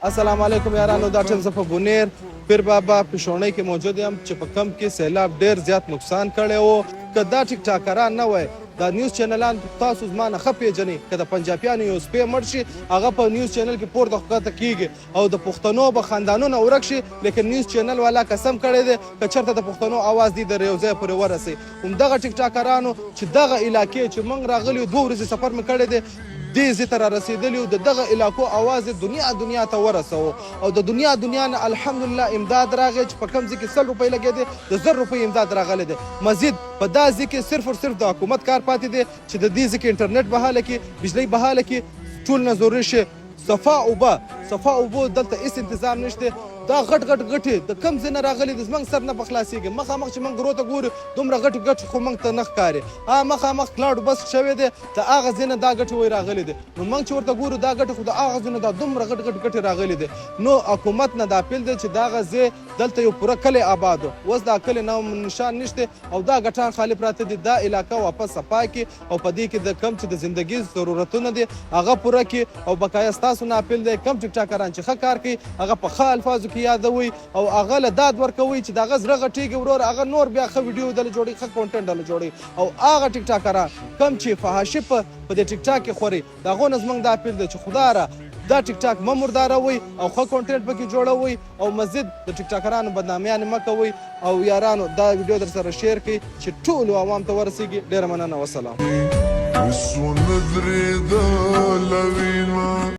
السلام علیکم یارانو، دا ټیم زه په بونیر پیر بابا پښوڼۍ کې موجود یم چې په کم کې سیلاب ډېر زیات نقصان کړی و. که دا ټیک ټاکران نه وای، دا نیوز چینلان تاسو زما نه ښه پیژنئ. که د پنجابیانو یو سپی مړ شي، هغه په نیوز چینل کې پورته ښکته کېږي او د پښتنو به خاندانونه ورک شي، لیکن نیوز چینل والا قسم کړی دی که چېرته د پښتنو اواز دی د یو ځای پورې ورسوي. همدغه ټیک ټاکرانو چې دغه علاقې چې موږ راغلي 2 ورځې سفر مې کړی دی، دې ځای ته را رسېدلي و، د دغه علاقو اواز یې دنیا ته ورسوه او د دنیا نه الحمدلله امداد راغی چې په کوم ځای کې 100 روپۍ لګېدې، د 1000 روپۍ امداد راغلی دی. مزید په دا ځای کې صرف او صرف د حکومت کار پاتې دی چې د دې ځای کې انټرنیټ بحاله کړي، بجلۍ بحاله کړي، ټول نه ضروري شي. صفا اوبه دلته هېڅ انتظام نشته. دا غټ غټې د کم ځای نه راغلي دي، زموږ سر نه به خلاصېږي. مخامخ چې موږ غرو ته ګورو دومره غټ خو موږ ته نه ښکاري. مخامخ کلاوډ بس شوی دی، د هغه ځای نه دا ګټې وایي راغلي دي. نو موږ چې ورته ګورو دا ګټې خو د هغه ځای نه دا دومره غټ راغلي دي. نو حکومت نه دا اپیل دی چې دا هغه ځای دلته یو پوره کلی آباد و، اوس دا کلی نام نشان نشته او دا ګټان خالي پراته دي. دا علاقه واپس صفا کړي او په دې کې د کم چې د زندګي ضرورتونه دي هغه پوره کړي. او بقایا ستاسو نه اپیل دی، کم ټیک ټاکران چې ښه کار کوي هغه په ښه الفاظو کې یادوئ او هغه له داد ورکوي چې د هغه زړه غټېږي ورور، هغه نور بیا ښه ویډیو دله جوړوي، ښه کونټنټ دله جوړوي. او هغه ټیک ټاکران کم چې فحاشي په دې ټیک ټاک کې خوري، د هغو نه زموږ دا اپیل دی چې خدا را دا ټیک ټاک مه مرداروئ او ښه کونټنټ پکې جوړوئ او مزید د ټیک ټاکرانو بدنامیانې مه کوئ. او یارانو دا ویډیو در سره شیر کړئ چې ټولو عوام ته ورسیږي. ډېره مننه، وسلام.